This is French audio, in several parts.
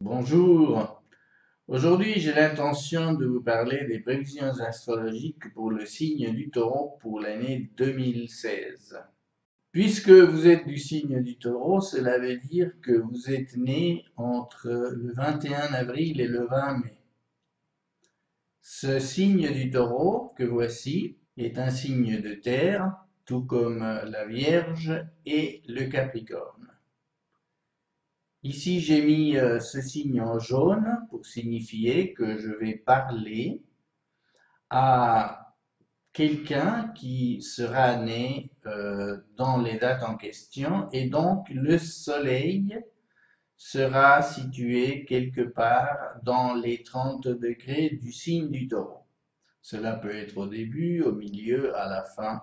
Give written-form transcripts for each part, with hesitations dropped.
Bonjour, aujourd'hui j'ai l'intention de vous parler des prévisions astrologiques pour le signe du Taureau pour l'année 2016. Puisque vous êtes du signe du Taureau, cela veut dire que vous êtes né entre le 21 avril et le 20 mai. Ce signe du Taureau que voici est un signe de terre, tout comme la Vierge et le Capricorne. Ici, j'ai mis ce signe en jaune pour signifier que je vais parler à quelqu'un qui sera né dans les dates en question et donc le soleil sera situé quelque part dans les 30 degrés du signe du Taureau. Cela peut être au début, au milieu, à la fin,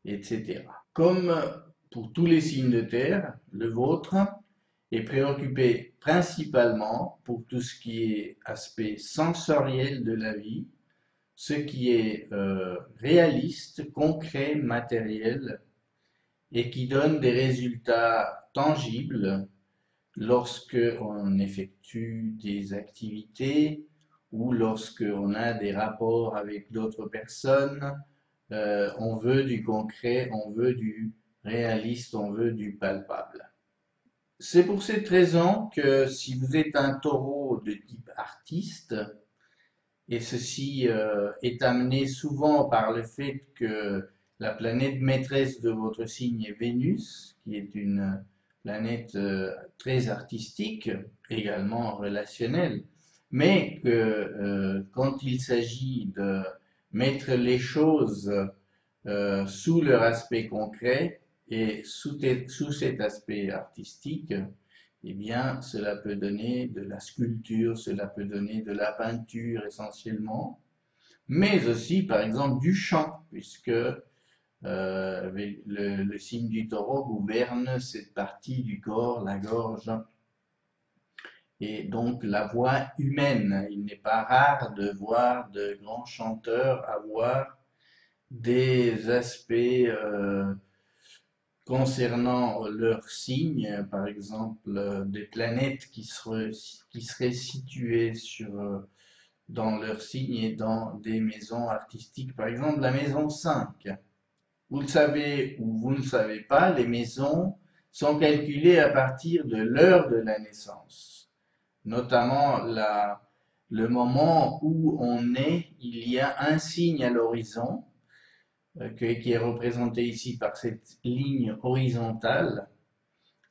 etc. Comme pour tous les signes de terre, le vôtre est préoccupé principalement pour tout ce qui est aspect sensoriel de la vie, ce qui est réaliste, concret, matériel et qui donne des résultats tangibles lorsque on effectue des activités ou lorsque on a des rapports avec d'autres personnes. On veut du concret, on veut du réaliste, on veut du palpable. C'est pour cette raison que si vous êtes un taureau de type artiste, et ceci est amené souvent par le fait que la planète maîtresse de votre signe est Vénus, qui est une planète très artistique, également relationnelle, mais que quand il s'agit de mettre les choses sous leur aspect concret et sous cet aspect artistique, eh bien, cela peut donner de la sculpture, cela peut donner de la peinture essentiellement, mais aussi, par exemple, du chant, puisque le signe du taureau gouverne cette partie du corps, la gorge, et donc la voix humaine. Il n'est pas rare de voir de grands chanteurs avoir des aspects concernant leurs signes, par exemple des planètes qui seraient situées dans leur signe et dans des maisons artistiques. Par exemple, la maison 5. Vous le savez ou vous ne le savez pas, les maisons sont calculées à partir de l'heure de la naissance. Notamment le moment où on est, il y a un signe à l'horizon qui est représenté ici par cette ligne horizontale.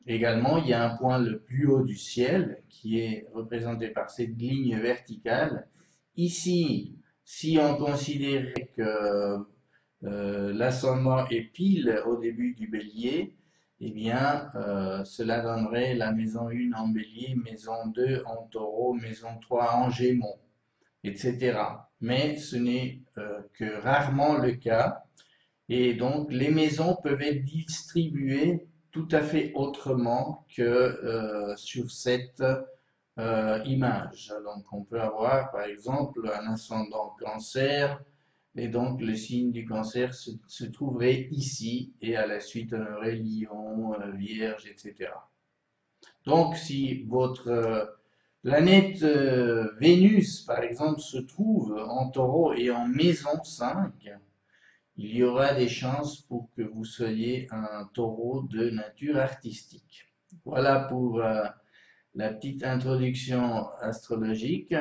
Également, il y a un point le plus haut du ciel qui est représenté par cette ligne verticale. Ici, si on considérait que l'ascendant est pile au début du bélier, eh bien, cela donnerait la maison 1 en bélier, maison 2 en taureau, maison 3 en gémeaux, etc. Mais ce n'est que rarement le cas. Et donc, les maisons peuvent être distribuées tout à fait autrement que sur cette image. Donc, on peut avoir, par exemple, un ascendant cancer, et donc le signe du cancer se trouverait ici, et à la suite, on aurait lion, vierge, etc. Donc, si votre planète Vénus, par exemple, se trouve en taureau et en maison 5, il y aura des chances pour que vous soyez un taureau de nature artistique. Voilà pour la petite introduction astrologique.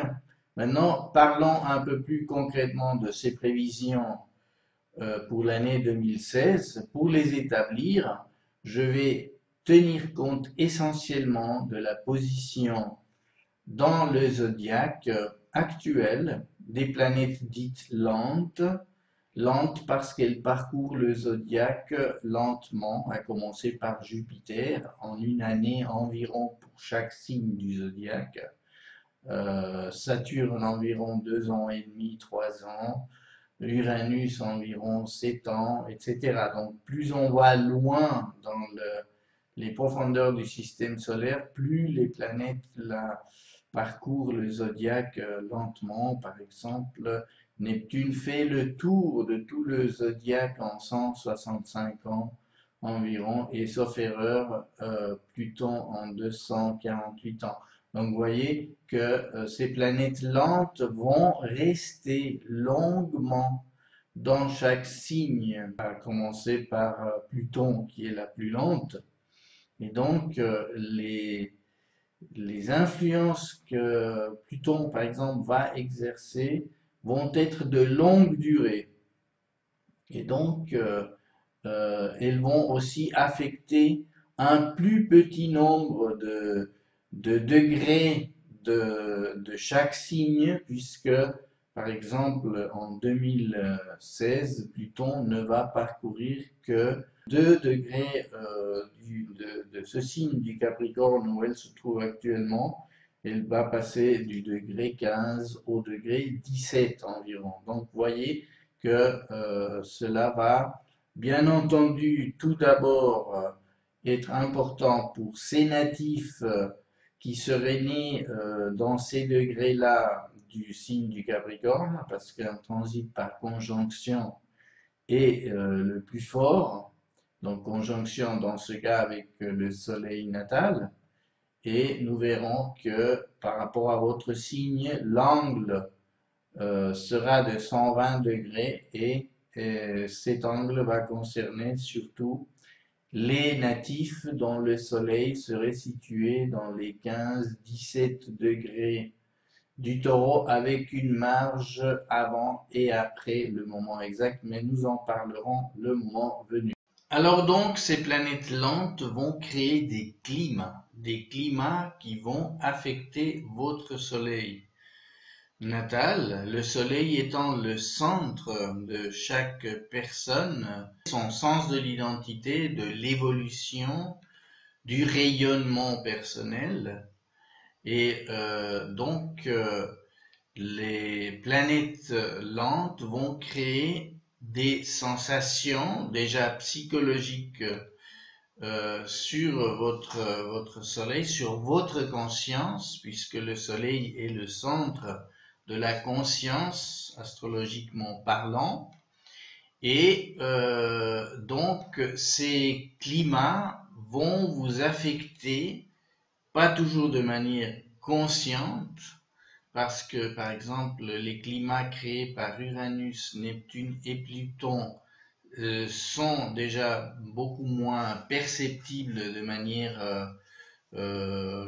Maintenant, parlons un peu plus concrètement de ces prévisions pour l'année 2016. Pour les établir, je vais tenir compte essentiellement de la position dans le zodiaque actuel des planètes dites lentes, lente parce qu'elle parcourt le zodiaque lentement, à commencer par Jupiter, en une année environ pour chaque signe du zodiaque. Saturne environ 2 ans et demi, 3 ans, Uranus environ 7 ans, etc. Donc plus on va loin dans les profondeurs du système solaire, plus les planètes parcourent le zodiaque lentement. Par exemple, Neptune fait le tour de tout le zodiaque en 165 ans environ, et sauf erreur, Pluton en 248 ans. Donc, vous voyez que ces planètes lentes vont rester longuement dans chaque signe, à commencer par Pluton qui est la plus lente. Et donc, les influences que Pluton, par exemple, va exercer vont être de longue durée. Et donc, elles vont aussi affecter un plus petit nombre de degrés de chaque signe, puisque, par exemple, en 2016, Pluton ne va parcourir que 2 degrés de ce signe du Capricorne où elle se trouve actuellement. Elle va passer du degré 15 au degré 17 environ. Donc, vous voyez que cela va bien entendu tout d'abord être important pour ces natifs qui seraient nés dans ces degrés-là du signe du Capricorne, parce qu'un transit par conjonction est le plus fort, donc conjonction dans ce cas avec le soleil natal, et nous verrons que par rapport à votre signe, l'angle sera de 120 degrés et cet angle va concerner surtout les natifs dont le soleil serait situé dans les 15-17 degrés du taureau avec une marge avant et après le moment exact, mais nous en parlerons le moment venu. Alors donc, ces planètes lentes vont créer des climats qui vont affecter votre soleil natal, le soleil étant le centre de chaque personne, son sens de l'identité, de l'évolution, du rayonnement personnel. Et donc, les planètes lentes vont créer des sensations déjà psychologiques sur votre soleil, sur votre conscience, puisque le soleil est le centre de la conscience, astrologiquement parlant. Et donc, ces climats vont vous affecter, pas toujours de manière consciente, parce que, par exemple, les climats créés par Uranus, Neptune et Pluton sont déjà beaucoup moins perceptibles de manière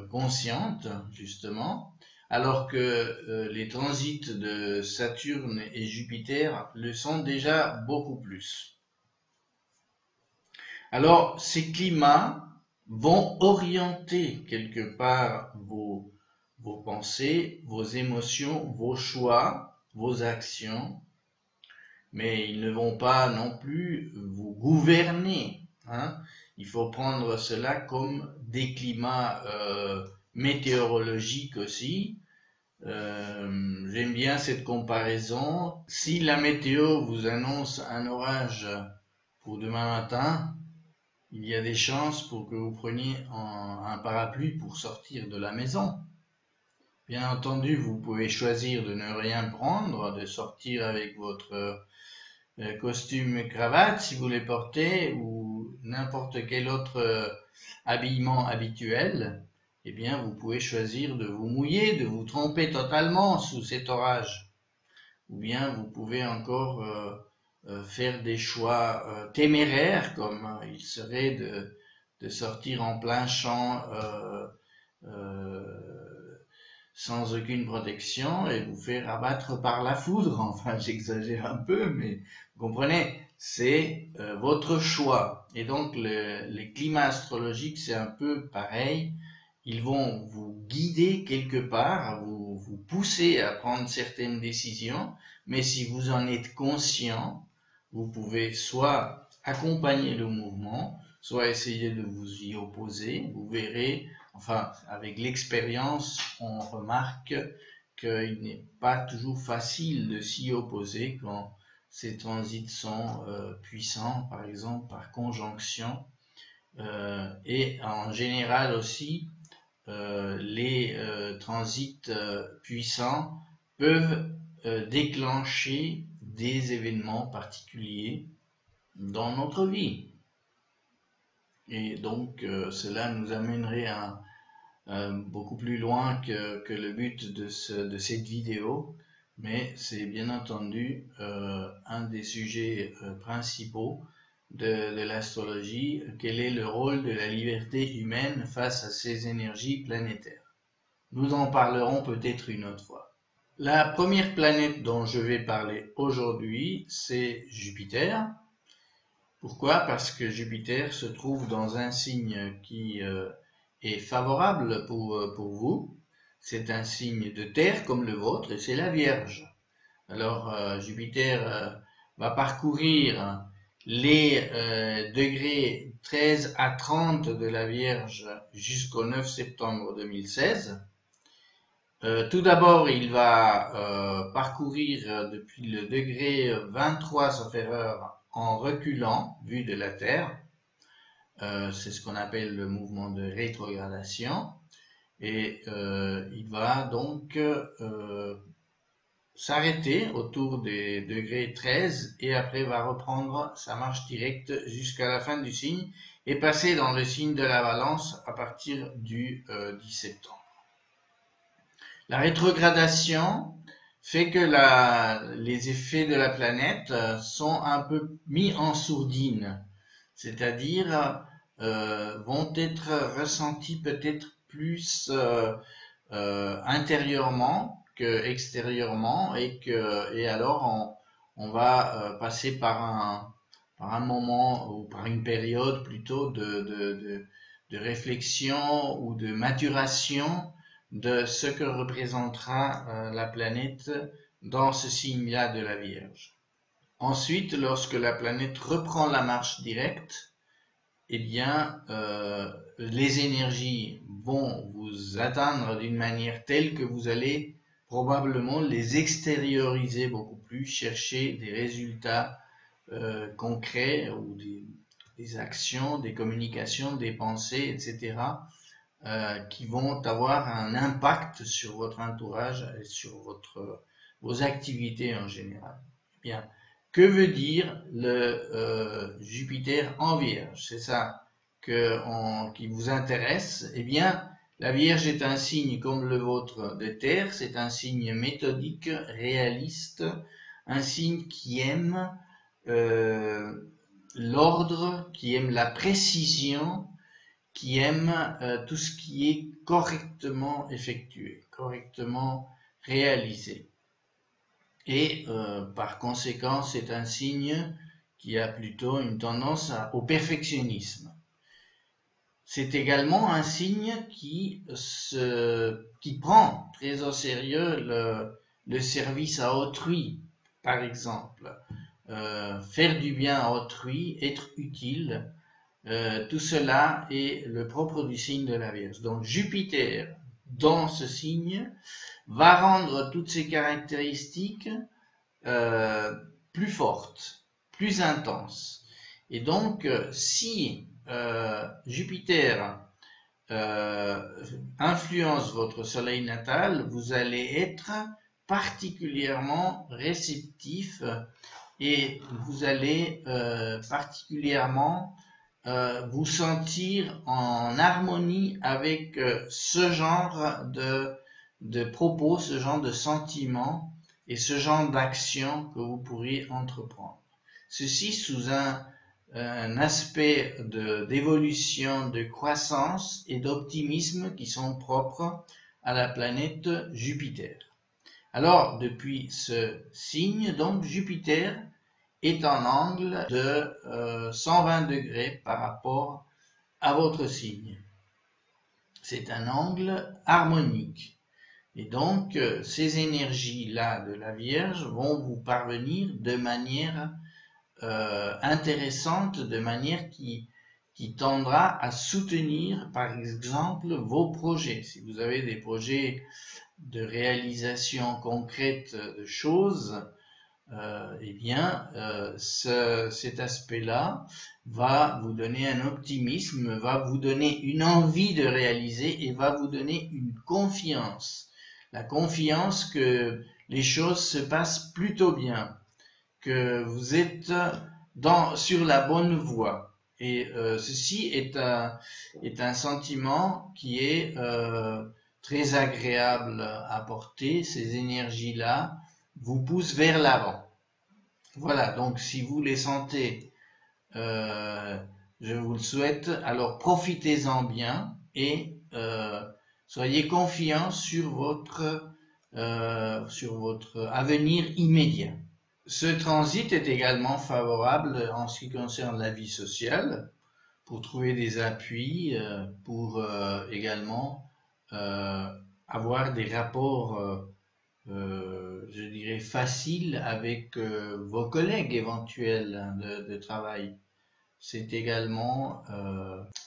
consciente, justement, alors que les transits de Saturne et Jupiter le sont déjà beaucoup plus. Alors, ces climats vont orienter quelque part vos pensées, vos émotions, vos choix, vos actions, mais ils ne vont pas non plus vous gouverner, hein. Il faut prendre cela comme des climats météorologiques aussi. J'aime bien cette comparaison. Si la météo vous annonce un orage pour demain matin, il y a des chances pour que vous preniez un parapluie pour sortir de la maison. Bien entendu, vous pouvez choisir de ne rien prendre, de sortir avec votre costume et cravate si vous les portez, ou n'importe quel autre habillement habituel. Eh bien, vous pouvez choisir de vous mouiller, de vous tremper totalement sous cet orage. Ou bien, vous pouvez encore faire des choix téméraires, comme il serait de sortir en plein champ sans aucune protection et vous faire abattre par la foudre. Enfin, j'exagère un peu, mais vous comprenez, c'est votre choix. Et donc, les climats astrologiques, c'est un peu pareil. Ils vont vous guider quelque part, vous pousser à prendre certaines décisions, mais si vous en êtes conscient, vous pouvez soit accompagner le mouvement, soit essayer de vous y opposer. Vous verrez, enfin, avec l'expérience, on remarque qu'il n'est pas toujours facile de s'y opposer quand ces transits sont puissants, par exemple par conjonction. Et en général aussi, les transits puissants peuvent déclencher des événements particuliers dans notre vie. Et donc, cela nous amènerait à beaucoup plus loin que le but de cette vidéo, mais c'est bien entendu un des sujets principaux de l'astrologie. Quel est le rôle de la liberté humaine face à ces énergies planétaires? Nous en parlerons peut-être une autre fois. La première planète dont je vais parler aujourd'hui, c'est Jupiter. Pourquoi? Parce que Jupiter se trouve dans un signe qui est favorable pour vous. C'est un signe de terre comme le vôtre et c'est la Vierge. Alors Jupiter va parcourir les degrés 13 à 30 de la Vierge jusqu'au 9 septembre 2016. Tout d'abord, il va parcourir depuis le degré 23 sauf erreur en reculant, vu de la Terre. C'est ce qu'on appelle le mouvement de rétrogradation. Et il va donc s'arrêter autour des degrés 13 et après va reprendre sa marche directe jusqu'à la fin du signe et passer dans le signe de la Balance à partir du 10 septembre. La rétrogradation fait que les effets de la planète sont un peu mis en sourdine, c'est-à-dire vont être ressentis peut-être plus intérieurement que extérieurement et alors on va passer par un moment ou par une période plutôt de réflexion ou de maturation de ce que représentera la planète dans ce signe-là de la Vierge. Ensuite, lorsque la planète reprend la marche directe, eh bien, les énergies vont vous atteindre d'une manière telle que vous allez probablement les extérioriser beaucoup plus, chercher des résultats concrets ou des actions, des communications, des pensées, etc., qui vont avoir un impact sur votre entourage et sur vos activités en général. Bien, que veut dire le Jupiter en Vierge? C'est ça qui vous intéresse. Eh bien, la Vierge est un signe comme le vôtre de terre, c'est un signe méthodique, réaliste, un signe qui aime l'ordre, qui aime la précision, qui aime tout ce qui est correctement effectué, correctement réalisé. Et par conséquent, c'est un signe qui a plutôt une tendance au perfectionnisme. C'est également un signe qui prend très au sérieux le service à autrui, par exemple. Faire du bien à autrui, être utile, tout cela est le propre du signe de la Vierge. Donc Jupiter, dans ce signe, va rendre toutes ces caractéristiques plus fortes, plus intenses. Et donc, si Jupiter influence votre soleil natal, vous allez être particulièrement réceptif et vous allez particulièrement vous sentir en harmonie avec ce genre de propos, ce genre de sentiments et ce genre d'action que vous pourriez entreprendre. Ceci sous un aspect d'évolution, de croissance et d'optimisme qui sont propres à la planète Jupiter. Alors, depuis ce signe, donc Jupiter est en angle de 120 degrés par rapport à votre signe. C'est un angle harmonique. Et donc, ces énergies-là de la Vierge vont vous parvenir de manière intéressante, de manière qui tendra à soutenir, par exemple, vos projets. Si vous avez des projets de réalisation concrète de choses, eh bien, cet aspect-là va vous donner un optimisme, va vous donner une envie de réaliser et va vous donner une confiance. La confiance que les choses se passent plutôt bien, que vous êtes sur la bonne voie. Et ceci est un sentiment qui est très agréable à porter. Ces énergies-là vous poussent vers l'avant. Voilà, donc si vous les sentez, je vous le souhaite, alors profitez-en bien et soyez confiants sur votre avenir immédiat. Ce transit est également favorable en ce qui concerne la vie sociale, pour trouver des appuis, pour également avoir des rapports, je dirais, faciles avec vos collègues éventuels de travail. C'est également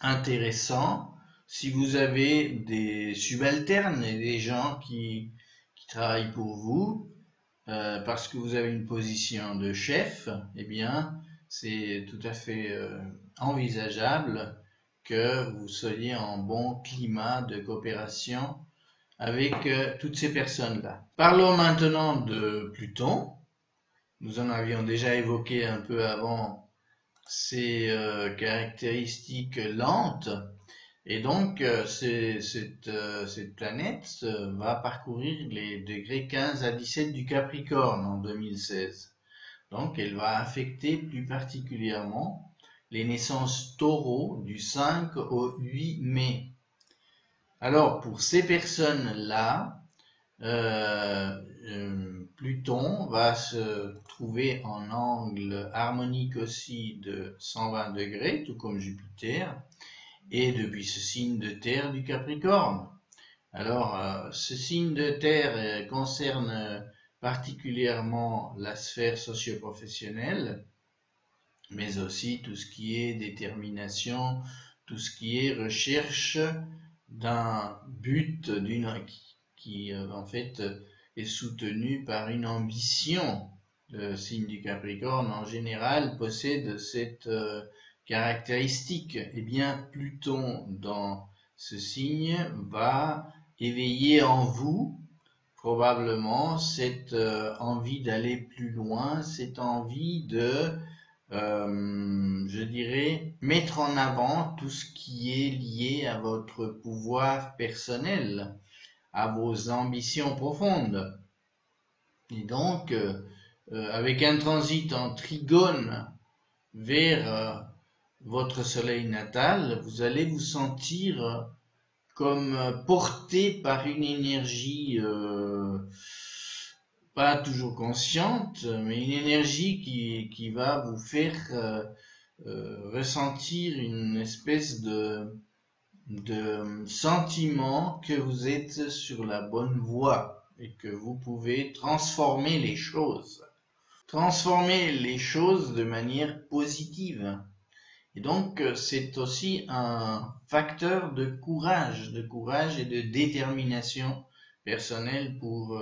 intéressant si vous avez des subalternes et des gens qui travaillent pour vous, parce que vous avez une position de chef, eh bien, c'est tout à fait envisageable que vous soyez en bon climat de coopération avec toutes ces personnes-là. Parlons maintenant de Pluton. Nous en avions déjà évoqué un peu avant ses caractéristiques lentes. Et donc, cette planète va parcourir les degrés 15 à 17 du Capricorne en 2016. Donc, elle va affecter plus particulièrement les naissances taureaux du 5 au 8 mai. Alors, pour ces personnes-là, Pluton va se trouver en angle harmonique aussi de 120 degrés, tout comme Jupiter, et depuis ce signe de terre du Capricorne. Alors, ce signe de terre concerne particulièrement la sphère socio-professionnelle, mais aussi tout ce qui est détermination, tout ce qui est recherche d'un but, qui en fait est soutenu par une ambition. Le signe du Capricorne en général possède cette caractéristique. Eh bien, Pluton dans ce signe va éveiller en vous probablement cette envie d'aller plus loin, cette envie de, je dirais, mettre en avant tout ce qui est lié à votre pouvoir personnel, à vos ambitions profondes. Et donc, avec un transit en trigone vers votre soleil natal, vous allez vous sentir comme porté par une énergie pas toujours consciente, mais une énergie qui va vous faire ressentir une espèce de sentiment que vous êtes sur la bonne voie et que vous pouvez transformer les choses. Transformer les choses de manière positive. Et donc, c'est aussi un facteur de courage et de détermination personnelle pour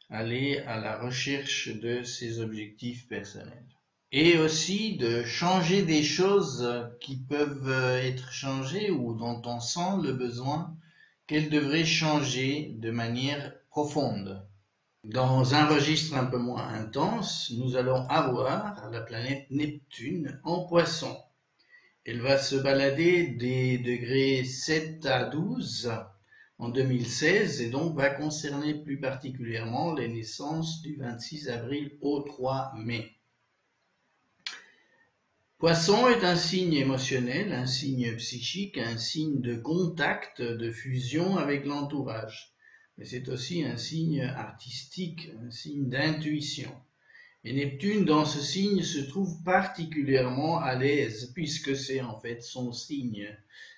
aller à la recherche de ses objectifs personnels. Et aussi de changer des choses qui peuvent être changées ou dont on sent le besoin qu'elles devraient changer de manière profonde. Dans un registre un peu moins intense, nous allons avoir la planète Neptune en Poisson. Elle va se balader des degrés 7 à 12 en 2016 et donc va concerner plus particulièrement les naissances du 26 avril au 3 mai. Poisson est un signe émotionnel, un signe psychique, un signe de contact, de fusion avec l'entourage. Mais c'est aussi un signe artistique, un signe d'intuition. Et Neptune, dans ce signe, se trouve particulièrement à l'aise, puisque c'est en fait son signe.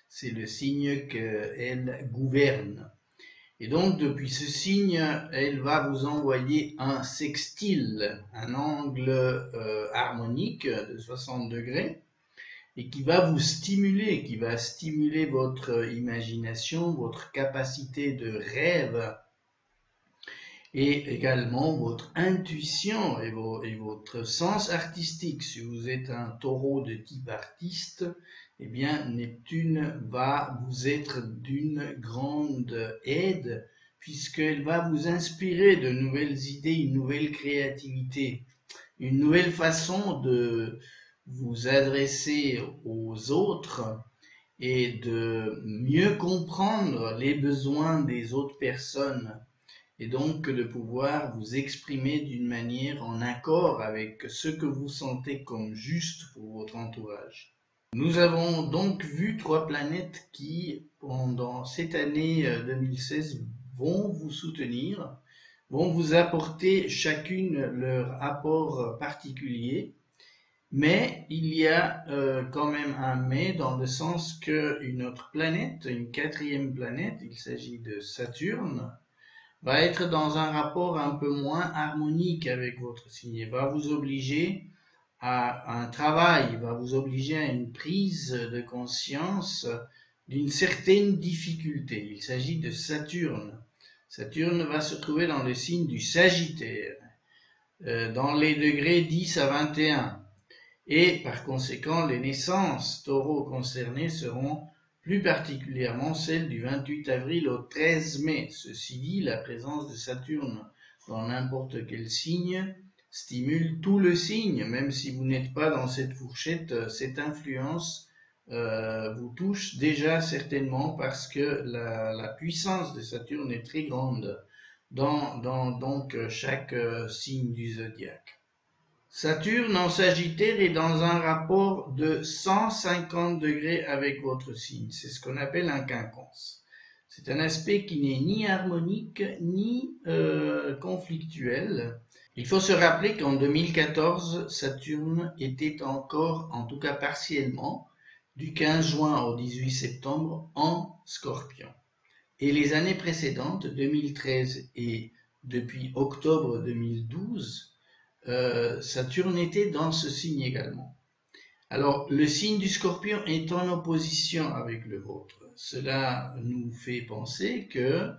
C'est le signe qu'elle gouverne. Et donc, depuis ce signe, elle va vous envoyer un sextile, un angle harmonique de 60 degrés, et qui va vous stimuler, qui va stimuler votre imagination, votre capacité de rêve, et également votre intuition et votre sens artistique. Si vous êtes un taureau de type artiste, eh bien Neptune va vous être d'une grande aide puisqu'elle va vous inspirer de nouvelles idées, une nouvelle créativité, une nouvelle façon de vous adresser aux autres et de mieux comprendre les besoins des autres personnes et donc de pouvoir vous exprimer d'une manière en accord avec ce que vous sentez comme juste pour votre entourage. Nous avons donc vu 3 planètes qui, pendant cette année 2016, vont vous soutenir, vont vous apporter chacune leur apport particulier. Mais il y a quand même un mais dans le sens qu'une autre planète, une 4e planète, il s'agit de Saturne, va être dans un rapport un peu moins harmonique avec votre signe et va vous obliger à un travail, va vous obliger à une prise de conscience d'une certaine difficulté. Il s'agit de Saturne. Saturne va se trouver dans le signe du Sagittaire, dans les degrés 10 à 21. Et par conséquent, les naissances taureaux concernées seront plus particulièrement celles du 28 avril au 13 mai. Ceci dit, la présence de Saturne dans n'importe quel signe stimule tout le signe, même si vous n'êtes pas dans cette fourchette, cette influence vous touche déjà certainement parce que la puissance de Saturne est très grande dans donc chaque signe du zodiaque. Saturne en Sagittaire est dans un rapport de 150 degrés avec votre signe. C'est ce qu'on appelle un quinconce. C'est un aspect qui n'est ni harmonique ni conflictuel. Il faut se rappeler qu'en 2014, Saturne était encore, en tout cas partiellement, du 15 juin au 18 septembre en Scorpion. Et les années précédentes, 2013 et depuis octobre 2012, Saturne était dans ce signe également. Alors, le signe du Scorpion est en opposition avec le vôtre. Cela nous fait penser que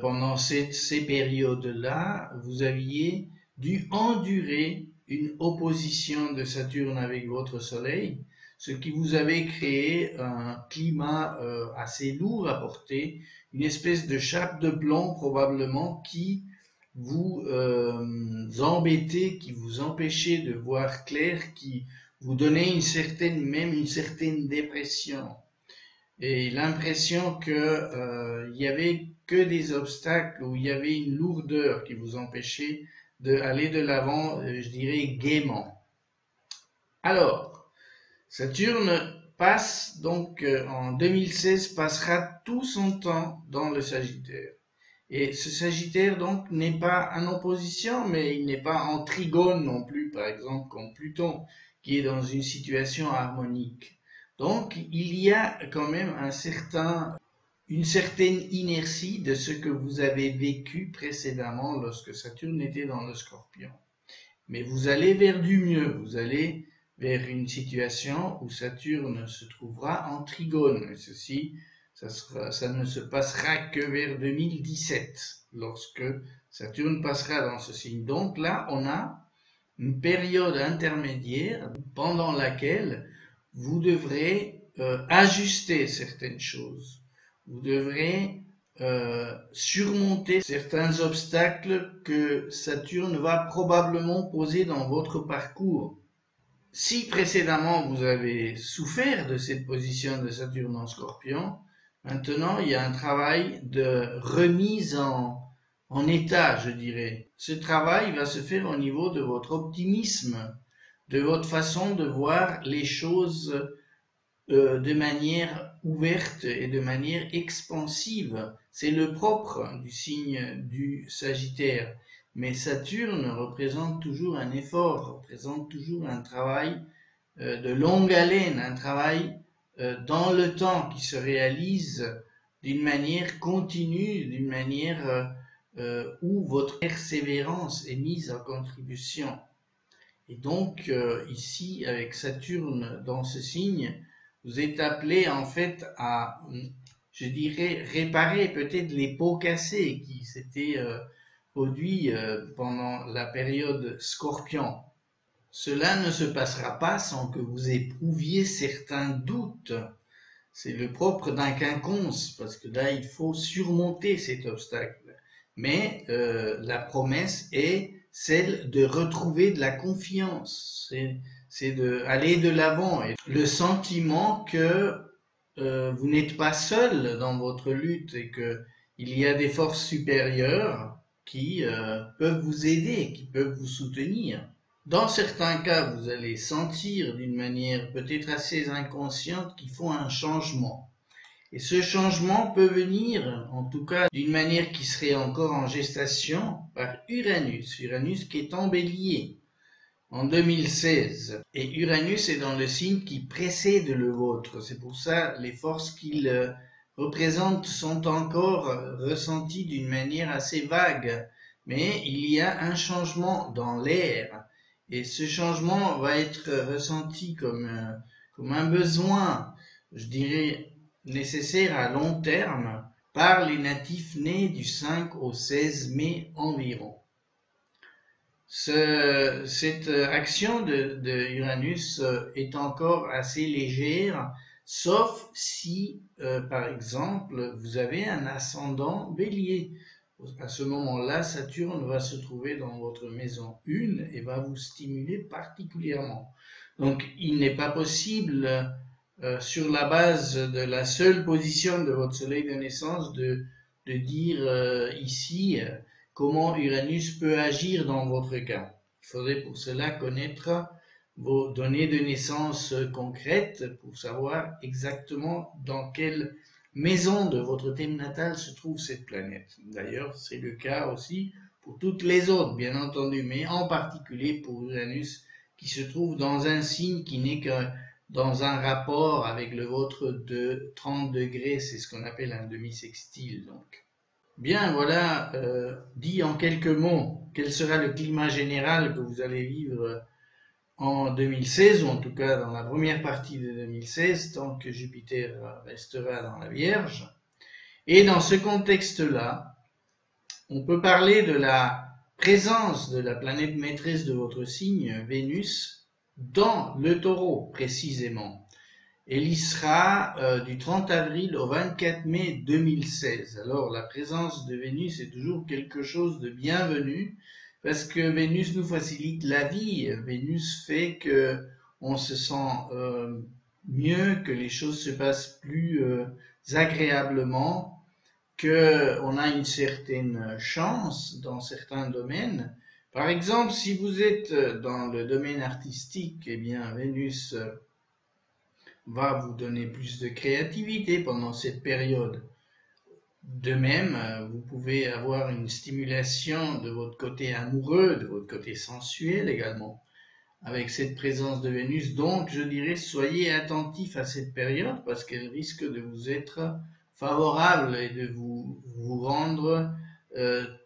pendant ces périodes-là, vous aviez dû endurer une opposition de Saturne avec votre Soleil, ce qui vous avait créé un climat assez lourd à porter, une espèce de chape de plomb probablement qui vous embêtait, qui vous empêchait de voir clair, qui vous donnait même une certaine dépression et l'impression que il y avait que des obstacles ou il y avait une lourdeur qui vous empêchait d'aller de l'avant, je dirais gaiement. Alors, Saturne passe donc en 2016 passera tout son temps dans le Sagittaire. Et ce Sagittaire donc n'est pas en opposition, mais il n'est pas en trigone non plus, par exemple comme Pluton, qui est dans une situation harmonique. Donc il y a quand même une certaine inertie de ce que vous avez vécu précédemment lorsque Saturne était dans le Scorpion. Mais vous allez vers du mieux, vous allez vers une situation où Saturne se trouvera en trigone. Et ceci, ça ne se passera que vers 2017, lorsque Saturne passera dans ce signe. Donc là, on a une période intermédiaire pendant laquelle vous devrez ajuster certaines choses. Vous devrez surmonter certains obstacles que Saturne va probablement poser dans votre parcours. Si précédemment vous avez souffert de cette position de Saturne en Scorpion, maintenant il y a un travail de remise en état, je dirais. Ce travail va se faire au niveau de votre optimisme, de votre façon de voir les choses de manière ouverte et de manière expansive. C'est le propre du signe du Sagittaire. Mais Saturne représente toujours un effort, représente toujours un travail de longue haleine, un travail dans le temps qui se réalise d'une manière continue, d'une manière où votre persévérance est mise en contribution. Et donc ici, avec Saturne dans ce signe, vous êtes appelé en fait à, je dirais, réparer peut-être les pots cassés qui s'étaient produits pendant la période Scorpion. Cela ne se passera pas sans que vous éprouviez certains doutes. C'est le propre d'un quinconce, parce que là, il faut surmonter cet obstacle. Mais la promesse est celle de retrouver de la confiance. c'est d'aller de l'avant. Et le sentiment que vous n'êtes pas seul dans votre lutte et que il y a des forces supérieures qui peuvent vous aider, qui peuvent vous soutenir. Dans certains cas, vous allez sentir d'une manière peut-être assez inconsciente qu'il faut un changement. Et ce changement peut venir, en tout cas d'une manière qui serait encore en gestation, par Uranus. Uranus qui est en Bélier en 2016. Et Uranus est dans le signe qui précède le vôtre. C'est pour ça les forces qu'il représente sont encore ressenties d'une manière assez vague. Mais il y a un changement dans l'air. Et ce changement va être ressenti comme un besoin, je dirais, nécessaire à long terme par les natifs nés du 5 au 16 mai environ. Cette action de Uranus est encore assez légère, sauf si, par exemple, vous avez un ascendant Bélier. À ce moment-là, Saturne va se trouver dans votre maison 1 et va vous stimuler particulièrement. Donc, il n'est pas possible, sur la base de la seule position de votre soleil de naissance, de dire ici comment Uranus peut agir dans votre cas. Il faudrait pour cela connaître vos données de naissance concrètes pour savoir exactement dans quelle maison de votre thème natal se trouve cette planète. D'ailleurs, c'est le cas aussi pour toutes les autres, bien entendu, mais en particulier pour Uranus qui se trouve dans un signe qui n'est que dans un rapport avec le vôtre de 30 degrés, c'est ce qu'on appelle un demi-sextile. Donc. Bien, voilà, dit en quelques mots, quel sera le climat général que vous allez vivre en 2016, ou en tout cas dans la première partie de 2016, tant que Jupiter restera dans la Vierge. Et dans ce contexte-là, on peut parler de la présence de la planète maîtresse de votre signe, Vénus, dans le Taureau, précisément. Elle y sera du 30 avril au 24 mai 2016. Alors, la présence de Vénus est toujours quelque chose de bienvenu, parce que Vénus nous facilite la vie. Vénus fait que on se sent mieux, que les choses se passent plus agréablement, qu'on a une certaine chance dans certains domaines. Par exemple, si vous êtes dans le domaine artistique, eh bien, Vénus va vous donner plus de créativité pendant cette période. De même, vous pouvez avoir une stimulation de votre côté amoureux, de votre côté sensuel également, avec cette présence de Vénus. Donc, je dirais, soyez attentifs à cette période parce qu'elle risque de vous être favorable et de vous rendre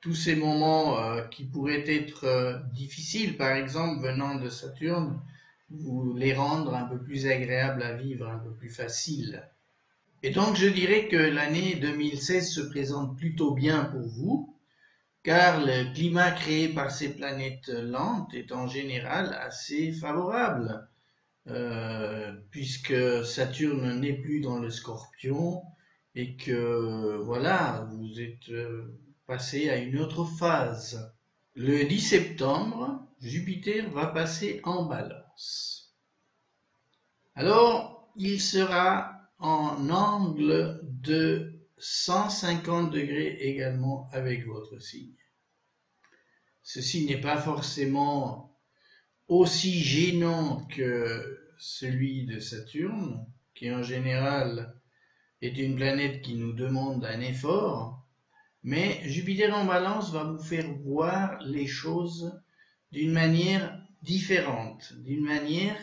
tous ces moments qui pourraient être difficiles, par exemple, venant de Saturne, vous les rendre un peu plus agréables à vivre, un peu plus faciles. Et donc je dirais que l'année 2016 se présente plutôt bien pour vous, car le climat créé par ces planètes lentes est en général assez favorable, puisque Saturne n'est plus dans le Scorpion et que voilà, vous êtes passé à une autre phase. Le 10 septembre, Jupiter va passer en Balance. Alors, il sera en angle de 150 degrés également avec votre signe. Ceci n'est pas forcément aussi gênant que celui de Saturne, qui en général est une planète qui nous demande un effort, mais Jupiter en Balance va vous faire voir les choses d'une manière différente, d'une manière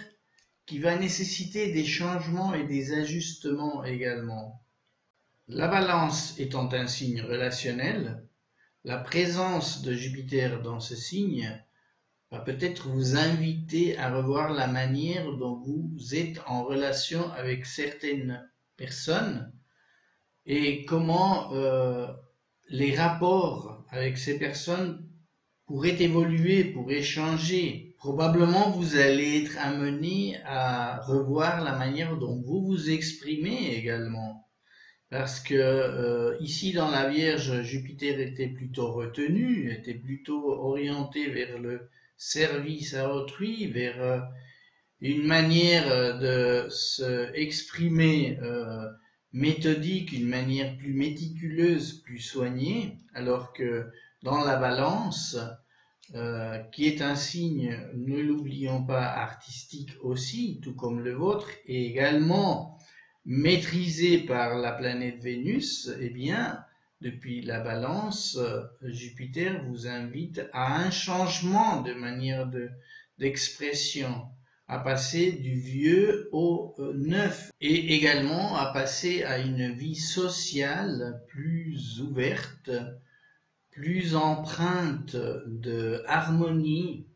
qui va nécessiter des changements et des ajustements également. La Balance étant un signe relationnel, la présence de Jupiter dans ce signe va peut-être vous inviter à revoir la manière dont vous êtes en relation avec certaines personnes et comment les rapports avec ces personnes pourraient évoluer, pourraient changer. Probablement vous allez être amené à revoir la manière dont vous vous exprimez également. Parce que ici dans la Vierge, Jupiter était plutôt retenu, était plutôt orienté vers le service à autrui, vers une manière de se exprimer méthodique, une manière plus méticuleuse, plus soignée, alors que dans la balance, qui est un signe, ne l'oublions pas, artistique aussi, tout comme le vôtre, et également maîtrisé par la planète Vénus, eh bien, depuis la balance, Jupiter vous invite à un changement de manière d'expression, à passer du vieux au neuf, et également à passer à une vie sociale plus ouverte, plus empreinte de harmonie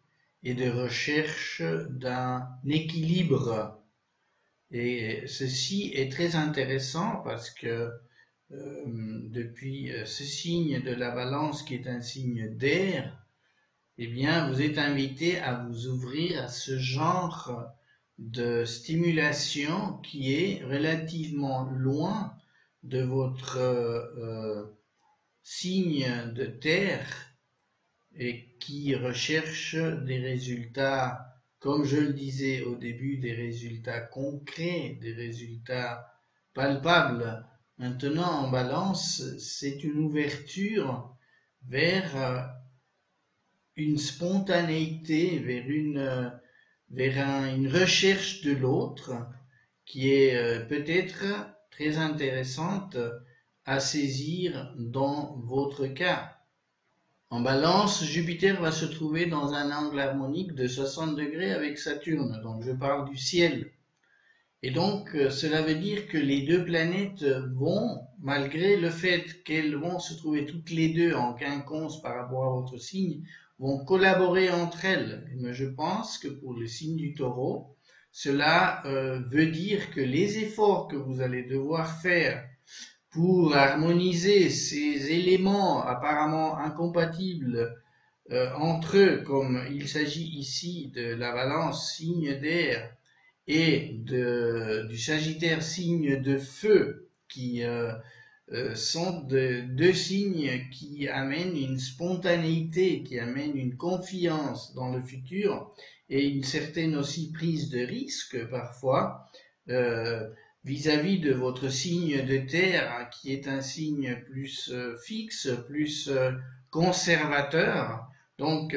et de recherche d'un équilibre. Et ceci est très intéressant parce que depuis ce signe de la balance qui est un signe d'air, eh bien, vous êtes invité à vous ouvrir à ce genre de stimulation qui est relativement loin de votre signe de terre et qui recherche des résultats, comme je le disais au début, des résultats concrets, des résultats palpables. Maintenant, en balance, c'est une ouverture vers une spontanéité, vers une recherche de l'autre qui est peut-être très intéressante à saisir dans votre cas. En balance, Jupiter va se trouver dans un angle harmonique de 60 degrés avec Saturne, donc je parle du ciel. Et donc, cela veut dire que les deux planètes vont, malgré le fait qu'elles vont se trouver toutes les deux en quinconce par rapport à votre signe, vont collaborer entre elles. Mais je pense que pour le signe du Taureau, cela veut dire que les efforts que vous allez devoir faire pour harmoniser ces éléments apparemment incompatibles entre eux, comme il s'agit ici de la Balance, signe d'air, et du Sagittaire, signe de feu, qui sont deux signes qui amènent une spontanéité, qui amènent une confiance dans le futur et une certaine aussi prise de risque parfois vis-à-vis de votre signe de terre, hein, qui est un signe plus fixe, plus conservateur. Donc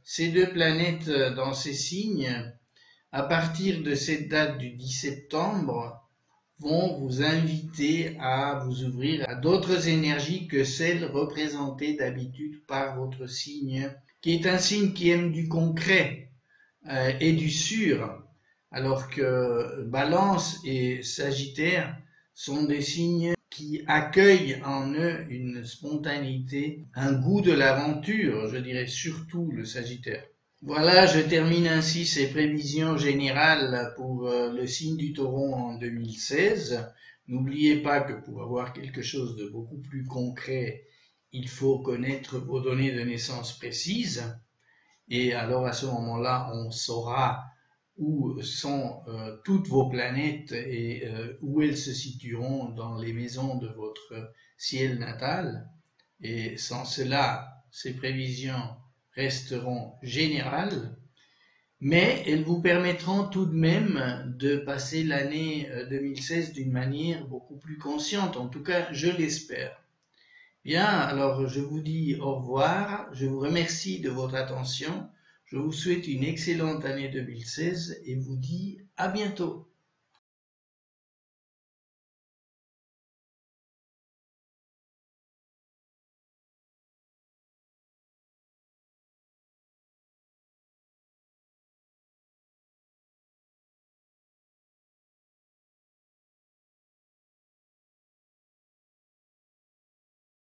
ces deux planètes dans ces signes, à partir de cette date du 10 septembre, vont vous inviter à vous ouvrir à d'autres énergies que celles représentées d'habitude par votre signe, qui est un signe qui aime du concret et du sûr, alors que Balance et Sagittaire sont des signes qui accueillent en eux une spontanéité, un goût de l'aventure, je dirais surtout le Sagittaire. Voilà, je termine ainsi ces prévisions générales pour le signe du Taureau en 2016. N'oubliez pas que pour avoir quelque chose de beaucoup plus concret, il faut connaître vos données de naissance précises. Et alors à ce moment-là, on saura où sont toutes vos planètes et où elles se situeront dans les maisons de votre ciel natal. Et sans cela, ces prévisions resteront générales, mais elles vous permettront tout de même de passer l'année 2016 d'une manière beaucoup plus consciente, en tout cas je l'espère. Bien, alors je vous dis au revoir, je vous remercie de votre attention, je vous souhaite une excellente année 2016 et vous dis à bientôt.